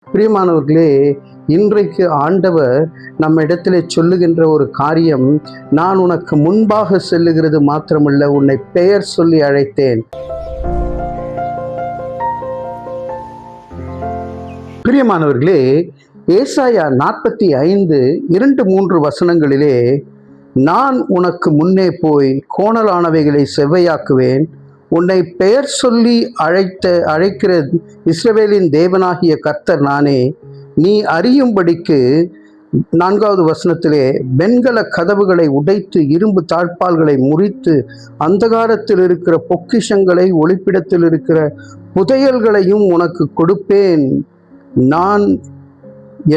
பிரியமானவர்களே, இன்றைக்கு ஆண்டவர் நம்ம இடத்திலே சொல்லுகின்ற ஒரு காரியம், நான் உனக்கு முன்பாக செல்லுகிறது மாத்திரமல்ல, உன்னை பெயர் சொல்லி அழைத்தேன். பிரியமானவர்களே, ஏசாயா 45:2-3 வசனங்களிலே, நான் உனக்கு முன்னே போய் கோணலானவைகளை செவ்வையாக்குவேன், உன்னை பெயர் சொல்லி அழைக்கிற இஸ்ரவேலின் தேவனாகிய கர்த்தர் நானே, நீ அறியும்படிக்கு 4வது வசனத்திலே, வெண்கல கதவுகளை உடைத்து இரும்பு தாழ்பால்களை முறித்து அந்தகாரத்தில் இருக்கிற பொக்கிஷங்களை ஒளிப்பிடத்தில் இருக்கிற புதையல்களையும் உனக்கு கொடுப்பேன். நான்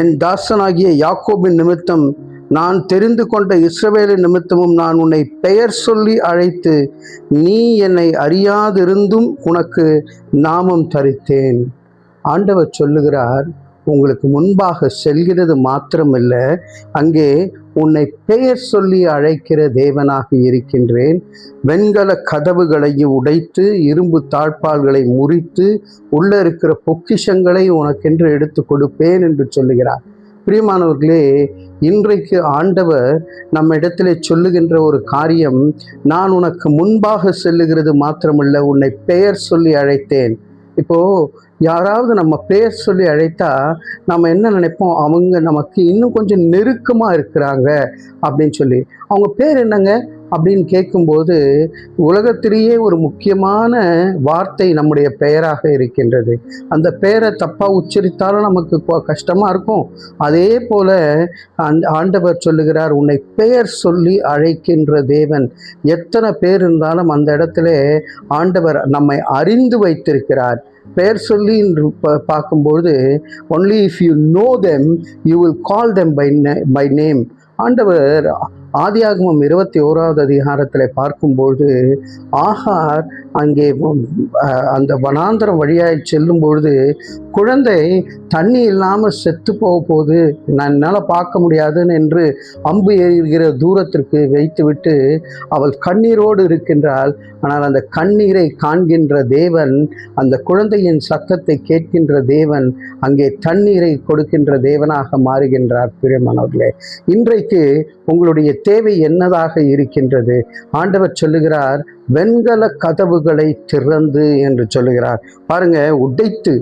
என் தாசனாகிய யாக்கோபின் நிமித்தம், நான் தெரிந்து கொண்ட இஸ்ரவேலின் நிமித்தமும் நான் உன்னை பெயர் சொல்லி அழைத்து, நீ என்னை அறியாதிருந்தும் உனக்கு நாமம் தரித்தேன். ஆண்டவர் சொல்லுகிறார், உங்களுக்கு முன்பாக செல்கிறது மாத்திரமல்ல, அங்கே உன்னை பெயர் சொல்லி அழைக்கிற தேவனாக இருக்கின்றேன். வெண்கல கதவுகளையும் உடைத்து இரும்பு தாழ்பால்களை முறித்து உள்ள இருக்கிற பொக்கிஷங்களை உனக்கென்று எடுத்து கொடுப்பேன் என்று சொல்லுகிறார். பிரியமானவர்களே, இன்றைக்கு ஆண்டவர் நம்ம இடத்திலே சொல்லுகின்ற ஒரு காரியம், நான் உனக்கு முன்பாக செல்லுகிறது மாத்திரமல்ல, உன்னை பெயர் சொல்லி அழைத்தேன். இப்போ யாராவது நம்ம பெயர் சொல்லி அழைத்தா நம்ம என்ன நினைப்போம், அவங்க நமக்கு இன்னும் கொஞ்சம் நெருக்கமாக இருக்கிறாங்க அப்படின்னு சொல்லி. அவங்க பேர் என்னங்க அப்படின்னு கேட்கும்போது, உலகத்திலேயே ஒரு முக்கியமான வார்த்தை நம்முடைய பெயராக இருக்கின்றது. அந்த பெயரை தப்பாக உச்சரித்தாலும் நமக்கு கஷ்டமாக இருக்கும். அதே போல் ஆண்டவர் சொல்லுகிறார், உன்னை பெயர் சொல்லி அழைக்கின்ற தேவன். எத்தனை பேர் இருந்தாலும் அந்த இடத்துல ஆண்டவர் நம்மை அறிந்து வைத்திருக்கிறார். பெயர் சொல்லி பார்க்கும்போது, only if you know them you will call them by name. ஆண்டவர் ஆதியாகமம் 21வது அதிகாரத்தில் பார்க்கும்போது, ஆகார் அங்கே அந்த வனாந்தரம் வழியாய் செல்லும் பொழுது, குழந்தை தண்ணி இல்லாமல் செத்து போக போகுது, நான் என்னால் பார்க்க முடியாதுன்னு என்று அம்பு எறிகிற தூரத்திற்கு வைத்துவிட்டு அவள் கண்ணீரோடு இருக்கின்றாள். ஆனால் அந்த கண்ணீரை காண்கின்ற தேவன், அந்த குழந்தையின் சத்தத்தை கேட்கின்ற தேவன், அங்கே தண்ணீரை கொடுக்கின்ற தேவனாக மாறுகின்றார். பிரியமானவர்களே, இன்றைக்கு உங்களுடைய தேவை என்னதாக இருக்கின்றது? ஆண்டவர் சொல்லுகிறார், வெண்கல கதவுகளை திறந்து என்று சொல்லுகிறார். பாருங்க, உடைத்து,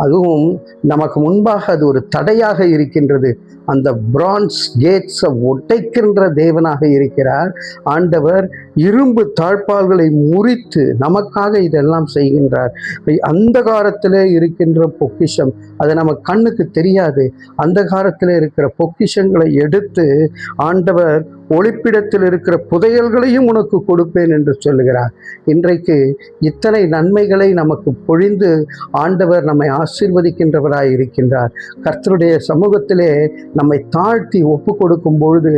அதுவும் நமக்கு முன்பாக அது ஒரு தடையாக இருக்கின்றது. அந்த பிரான்ஸ் கேட்ஸை உடைக்கின்ற தேவனாக இருக்கிறார் ஆண்டவர். இரும்பு தாழ்பால்களை முறித்து நமக்காக இதெல்லாம் செய்கின்றார். அந்தகாரத்தில் இருக்கின்ற பொக்கிஷம், அது நம்ம கண்ணுக்கு தெரியாது. அந்தகாரத்தில் இருக்கிற பொக்கிஷங்களை எடுத்து ஆண்டவர் ஒளிப்பிடத்தில் இருக்கிற புதையல்களையும் உனக்கு கொடுப்பேன் என்று சொல்லுகிறார். இன்றைக்கு இத்தனை நன்மைகளை நமக்கு பொழிந்து ஆண்டவர் நம்மை ஆசீர்வதிக்கின்றவராய் இருக்கின்றார். கர்த்தருடைய சமூகத்திலே நம்மை தாழ்த்தி ஒப்பு கொடுக்கும் பொழுது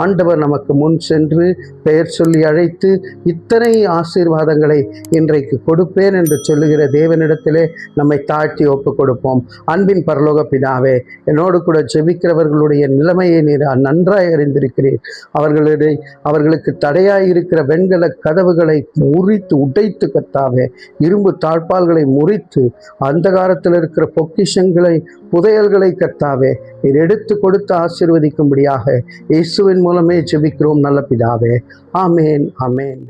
ஆண்டவர் நமக்கு முன் சென்று பெயர் சொல்லி அழைத்து இத்தனை ஆசீர்வாதங்களை இன்றைக்கு கொடுப்பேன் என்று சொல்லுகிற தேவனிடத்திலே நம்மை தாழ்த்தி ஒப்பு கொடுப்போம். அன்பின் பரலோக பிதாவே, என்னோடு கூட ஜெபிக்கிறவர்களுடைய நிலைமையை நீர் நன்றாய் அறிந்திருக்கிறீர். அவர்களுக்கு தடையாயிருக்கிற வெண்கல கதவுகளை முறித்து உடைத்து கர்த்தாவே, இரும்பு தாழ்பால்களை முறித்து அந்தகாரத்தில் இருக்கிற பொக்கிஷங்களை புதையல்களை கர்த்தாவே நீர் எடுத்து கொடுத்து ஆசீர்வதிக்கும்படியாக இயேசுவின் மூலமே ஜெபிக்கிறோம் நல்ல பிதாவே. ஆமேன், ஆமேன்.